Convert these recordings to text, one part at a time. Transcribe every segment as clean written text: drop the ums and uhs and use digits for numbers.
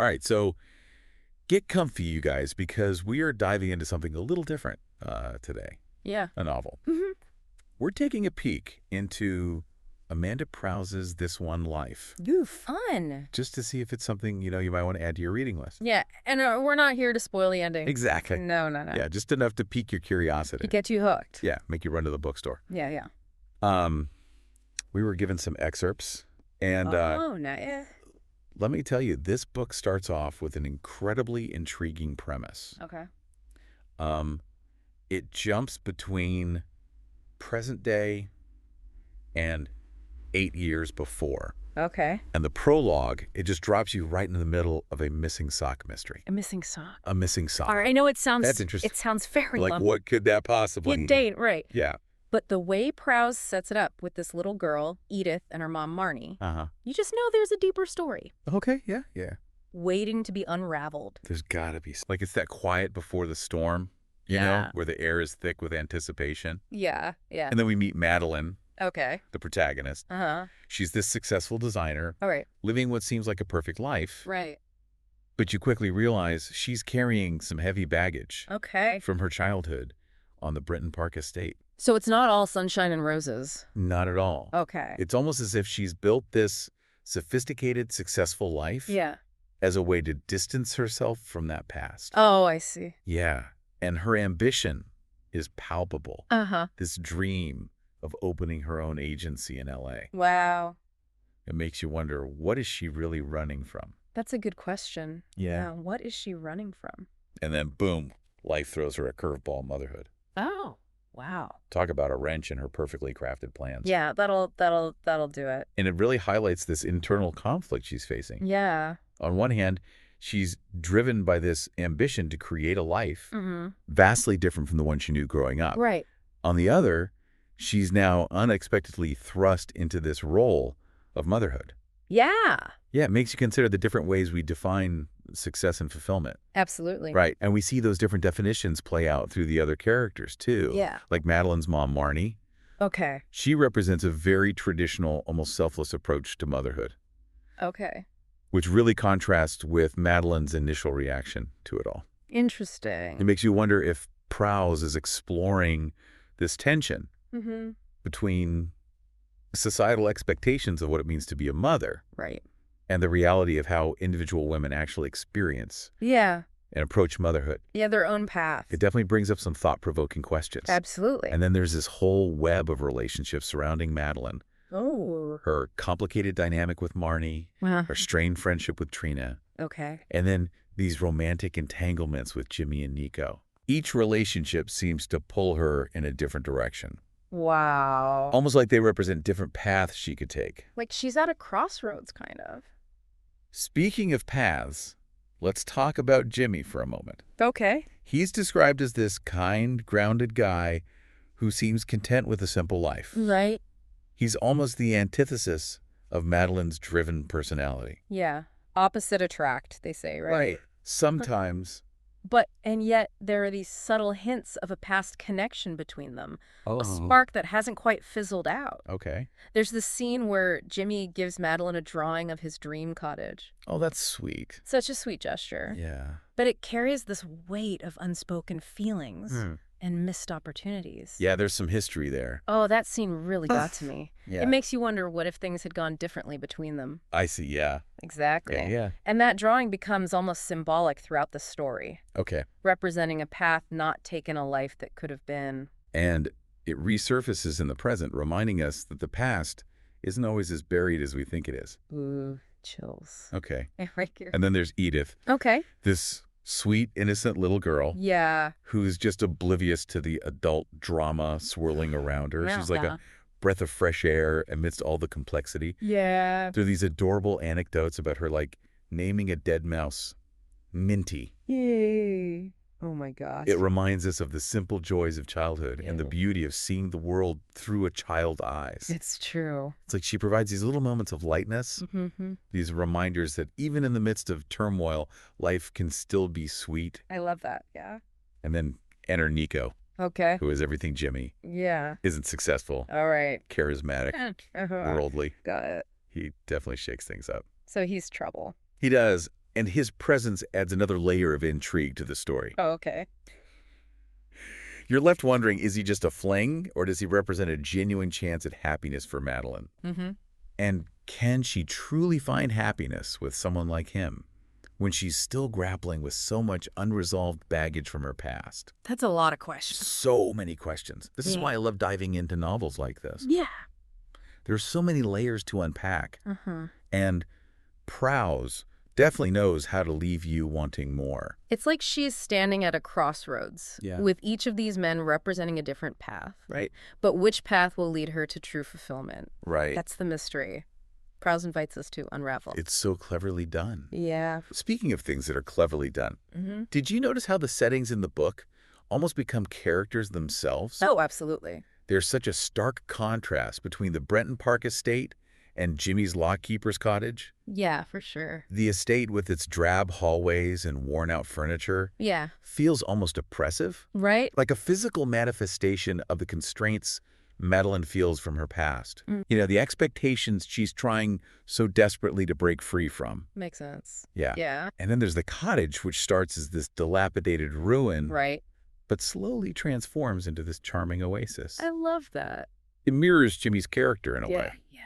All right, so get comfy, you guys, because we are diving into something a little different today. Yeah. A novel. Mm-hmm. We're taking a peek into Amanda Prowse's This One Life. Ooh, fun. Just to see if it's something, you might want to add to your reading list. Yeah, and we're not here to spoil the ending. Exactly. No. Yeah, just enough to pique your curiosity. To get you hooked. Yeah, make you run to the bookstore. Yeah. We were given some excerpts, and yeah. let me tell you, this book starts off with an incredibly intriguing premise. Okay. It jumps between present day and 8 years before. Okay. And the prologue, it just drops you right in the middle of a missing sock mystery. A missing sock. A missing sock. All right, I know it sounds... That's interesting. It sounds very like, lumpy. what could that possibly You date, right. Yeah. But the way Prowse sets it up with this little girl, Edith, and her mom, Marnie, you just know there's a deeper story. Okay, yeah. Waiting to be unraveled. There's gotta be. Like, it's that quiet before the storm, you know, where the air is thick with anticipation. Yeah. And then we meet Madeleine. Okay. The protagonist. She's this successful designer. All right. Living what seems like a perfect life. Right. But you quickly realize she's carrying some heavy baggage. Okay. From her childhood on the Britton Park estate. So it's not all sunshine and roses. Not at all. Okay. It's almost as if she's built this sophisticated, successful life. Yeah. As a way to distance herself from that past. Oh, I see. Yeah. And her ambition is palpable. This dream of opening her own agency in L.A. Wow. It makes you wonder, what is she really running from? That's a good question. Yeah. What is she running from? And then, boom, life throws her a curveball, motherhood. Oh, wow. Talk about a wrench in her perfectly crafted plans. Yeah, that'll do it. And it really highlights this internal conflict she's facing. Yeah. On one hand, she's driven by this ambition to create a life vastly different from the one she knew growing up. Right. On the other, she's now unexpectedly thrust into this role of motherhood. Yeah. Yeah, it makes you consider the different ways we define success and fulfillment. Absolutely. Right. And we see those different definitions play out through the other characters, too. Yeah. Like Madeleine's mom, Marnie. Okay. She represents a very traditional, almost selfless approach to motherhood. Okay. Which really contrasts with Madeleine's initial reaction to it all. Interesting. It makes you wonder if Prowse is exploring this tension between societal expectations of what it means to be a mother. Right. And the reality of how individual women actually experience and approach motherhood. Yeah, their own path. It definitely brings up some thought-provoking questions. Absolutely. And then there's this whole web of relationships surrounding Madeleine. Oh. Her complicated dynamic with Marnie, her strained friendship with Trina. Okay. And then these romantic entanglements with Jimmy and Nico. Each relationship seems to pull her in a different direction. Wow. Almost like they represent different paths she could take. Like she's at a crossroads, kind of. Speaking of paths, let's talk about Jimmy for a moment. Okay. He's described as this kind, grounded guy who seems content with a simple life. Right. He's almost the antithesis of Madeleine's driven personality. Yeah. Opposite attract, they say, right? Right. Sometimes. And yet there are these subtle hints of a past connection between them. Oh. A spark that hasn't quite fizzled out. Okay. There's this scene where Jimmy gives Madeleine a drawing of his dream cottage. Oh, that's sweet. Such a sweet gesture. Yeah. But it carries this weight of unspoken feelings and missed opportunities. Yeah, there's some history there. Oh, that scene really got to me. Yeah. It makes you wonder what if things had gone differently between them. I see, yeah. Exactly. Yeah. And that drawing becomes almost symbolic throughout the story. Okay. Representing a path not taken, a life that could have been. And it resurfaces in the present, reminding us that the past isn't always as buried as we think it is. Ooh, chills. Okay. Right here. And then there's Edith. Okay. This sweet, innocent little girl. Yeah. Who's just oblivious to the adult drama swirling around her. Yeah. She's like a breath of fresh air amidst all the complexity. Yeah. There are these adorable anecdotes about her, like naming a dead mouse Minty. Yay. Oh my gosh. It reminds us of the simple joys of childhood and the beauty of seeing the world through a child's eyes. It's true. It's like she provides these little moments of lightness, these reminders that even in the midst of turmoil, life can still be sweet. I love that, yeah. And then enter Nico. Okay. Who is everything Jimmy. Yeah. Isn't successful. All right. Charismatic. Worldly. Got it. He definitely shakes things up. So he's trouble. He does. And his presence adds another layer of intrigue to the story. Oh, okay. You're left wondering, is he just a fling, or does he represent a genuine chance at happiness for Madeleine? Mm-hmm. And can she truly find happiness with someone like him when she's still grappling with so much unresolved baggage from her past? That's a lot of questions. So many questions. This is why I love diving into novels like this. Yeah. There's so many layers to unpack. Uh-huh. And Prowse definitely knows how to leave you wanting more. It's like she's standing at a crossroads, with each of these men representing a different path. Right. But which path will lead her to true fulfillment? Right. That's the mystery. Prowse invites us to unravel. It's so cleverly done. Yeah. Speaking of things that are cleverly done, did you notice how the settings in the book almost become characters themselves? Oh, absolutely. There's such a stark contrast between the Brenton Park estate and Jimmy's lockkeeper's cottage. Yeah, for sure. The estate, with its drab hallways and worn-out furniture, feels almost oppressive. Right? Like a physical manifestation of the constraints Madeleine feels from her past. You know, the expectations she's trying so desperately to break free from. Makes sense. Yeah. Yeah. And then there's the cottage, which starts as this dilapidated ruin, Right. but slowly transforms into this charming oasis. I love that. It mirrors Jimmy's character in a way. Yeah.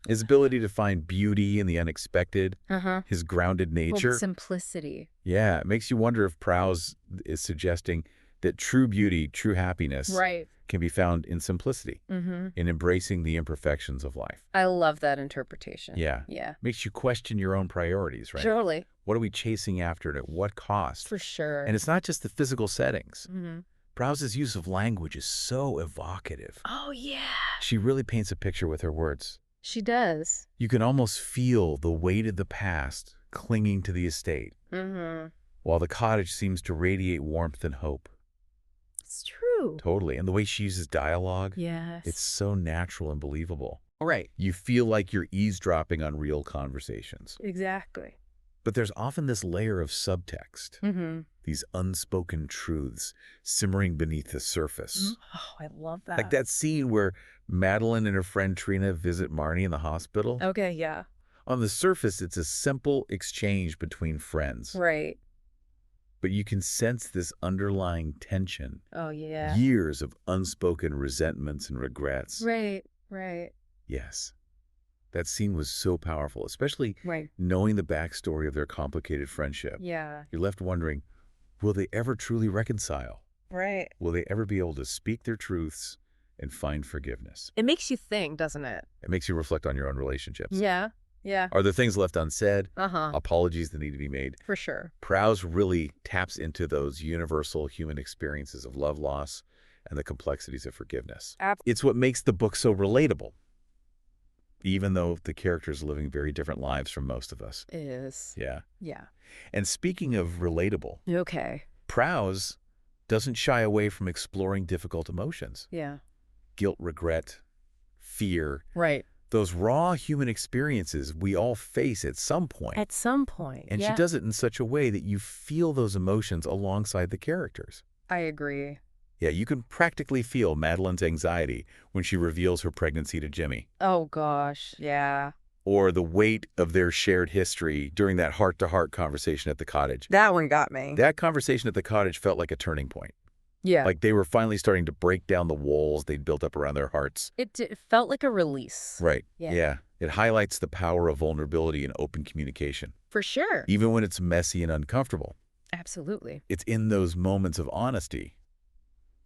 His ability to find beauty in the unexpected, his grounded nature. Well, simplicity. Yeah, it makes you wonder if Prowse is suggesting that true beauty, true happiness can be found in simplicity, in embracing the imperfections of life. I love that interpretation. Yeah. Makes you question your own priorities, right? Surely. What are we chasing after and at what cost? For sure. And it's not just the physical settings. Prowse's use of language is so evocative. Oh, yeah. She really paints a picture with her words. She does. You can almost feel the weight of the past clinging to the estate, while the cottage seems to radiate warmth and hope. It's true. Totally. And the way she uses dialogue, it's so natural and believable. Right. You feel like you're eavesdropping on real conversations. Exactly. But there's often this layer of subtext, these unspoken truths simmering beneath the surface. Oh, I love that. Like that scene where Madeleine and her friend Trina visit Marnie in the hospital. Okay, yeah. On the surface, it's a simple exchange between friends. Right. But you can sense this underlying tension. Oh, yeah. Years of unspoken resentments and regrets. Right. Yes. That scene was so powerful, especially Right. knowing the backstory of their complicated friendship. Yeah. You're left wondering, will they ever truly reconcile? Right. Will they ever be able to speak their truths and find forgiveness? It makes you think, doesn't it? It makes you reflect on your own relationships. Yeah. Are there things left unsaid? Uh-huh. Apologies that need to be made? For sure. Prowse really taps into those universal human experiences of love loss and the complexities of forgiveness. It's what makes the book so relatable, even though the characters are living very different lives from most of us. It is. Yeah. Yeah. And speaking of relatable, Okay. Prowse doesn't shy away from exploring difficult emotions. Yeah. Guilt, regret, fear. Right. Those raw human experiences we all face at some point. At some point. And she does it in such a way that you feel those emotions alongside the characters. I agree. Yeah, you can practically feel Madeleine's anxiety when she reveals her pregnancy to Jimmy. Oh, gosh. Yeah. Or the weight of their shared history during that heart-to-heart conversation at the cottage. That one got me. That conversation at the cottage felt like a turning point. Yeah. Like they were finally starting to break down the walls they'd built up around their hearts. It felt like a release. Right. Yeah. It highlights the power of vulnerability and open communication. For sure. Even when it's messy and uncomfortable. Absolutely. It's in those moments of honesty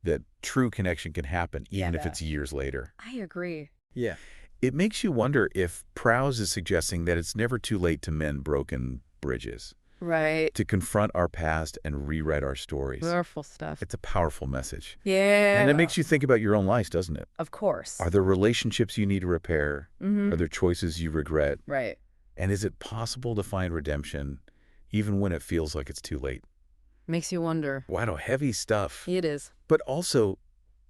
that true connection can happen, even if it's years later. I agree. Yeah. It makes you wonder if Prowse is suggesting that it's never too late to mend broken bridges. Right. To confront our past and rewrite our stories. Powerful stuff. It's a powerful message. Yeah. And it makes you think about your own life, doesn't it? Of course. Are there relationships you need to repair? Mm-hmm. Are there choices you regret? Right. And is it possible to find redemption even when it feels like it's too late? Makes you wonder. Wow, heavy stuff. It is. But also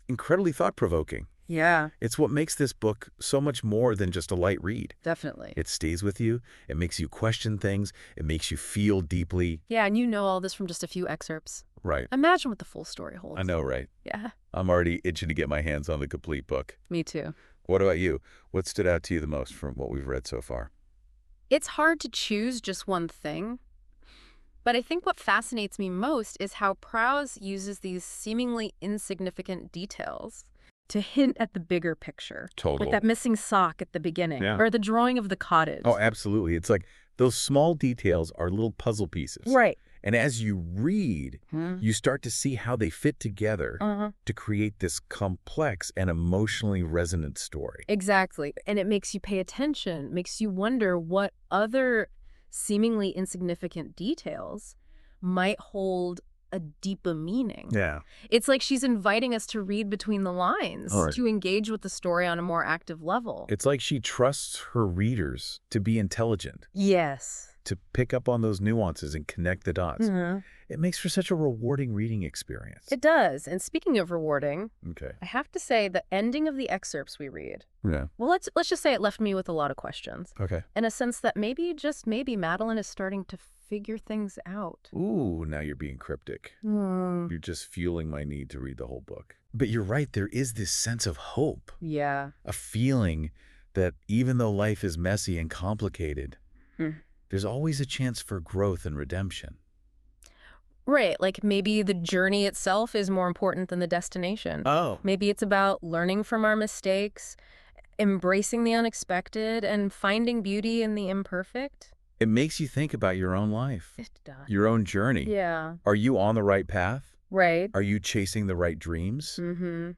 incredibly thought-provoking. Yeah. It's what makes this book so much more than just a light read. Definitely. It stays with you. It makes you question things. It makes you feel deeply. Yeah, and you know all this from just a few excerpts. Right. Imagine what the full story holds. I know, right? Yeah. I'm already itching to get my hands on the complete book. Me too. What about you? What stood out to you the most from what we've read so far? It's hard to choose just one thing, But I think what fascinates me most is how Prowse uses these seemingly insignificant details to hint at the bigger picture. Total. Like that missing sock at the beginning, Yeah. or the drawing of the cottage. Oh, absolutely. It's like those small details are little puzzle pieces. Right. And as you read, you start to see how they fit together to create this complex and emotionally resonant story. Exactly. And it makes you pay attention, makes you wonder what other seemingly insignificant details might hold a deeper meaning. Yeah. It's like she's inviting us to read between the lines, to engage with the story on a more active level. It's like she trusts her readers to be intelligent. Yes. To pick up on those nuances and connect the dots. It makes for such a rewarding reading experience. It does. And speaking of rewarding, Okay. I have to say the ending of the excerpts we read. Yeah. Well, let's just say it left me with a lot of questions. Okay. In a sense that maybe, just maybe, Madeleine is starting to figure things out. Ooh, now you're being cryptic. You're just fueling my need to read the whole book. But you're right, there is this sense of hope. Yeah. A feeling that even though life is messy and complicated, there's always a chance for growth and redemption. Right, like maybe the journey itself is more important than the destination. Oh. Maybe it's about learning from our mistakes, embracing the unexpected, and finding beauty in the imperfect. It makes you think about your own life. It does. Your own journey. Yeah. Are you on the right path? Right. Are you chasing the right dreams? Mm-hmm.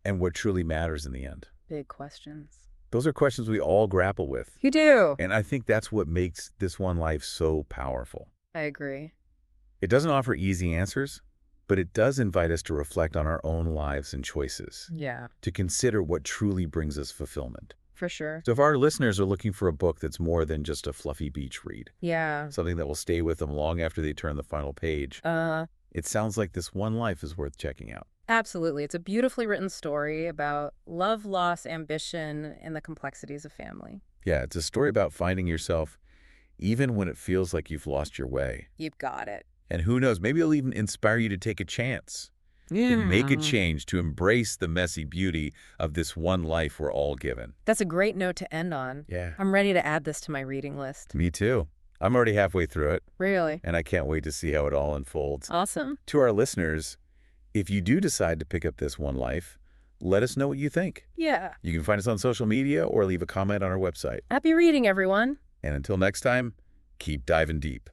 And what truly matters in the end? Big questions. Those are questions we all grapple with. You do. And I think that's what makes This One Life so powerful. I agree. It doesn't offer easy answers, but it does invite us to reflect on our own lives and choices. Yeah. To consider what truly brings us fulfillment. For sure. So if our listeners are looking for a book that's more than just a fluffy beach read, Yeah. something that will stay with them long after they turn the final page, it sounds like This One Life is worth checking out. Absolutely. It's a beautifully written story about love, loss, ambition, and the complexities of family. Yeah, it's a story about finding yourself even when it feels like you've lost your way. You've got it. And who knows, maybe it'll even inspire you to take a chance. To make a change, to embrace the messy beauty of this one life we're all given. That's a great note to end on. Yeah. I'm ready to add this to my reading list. Me too. I'm already halfway through it. Really? And I can't wait to see how it all unfolds. Awesome. To our listeners, if you do decide to pick up This One Life, let us know what you think. Yeah. You can find us on social media or leave a comment on our website. Happy reading, everyone. And until next time, keep diving deep.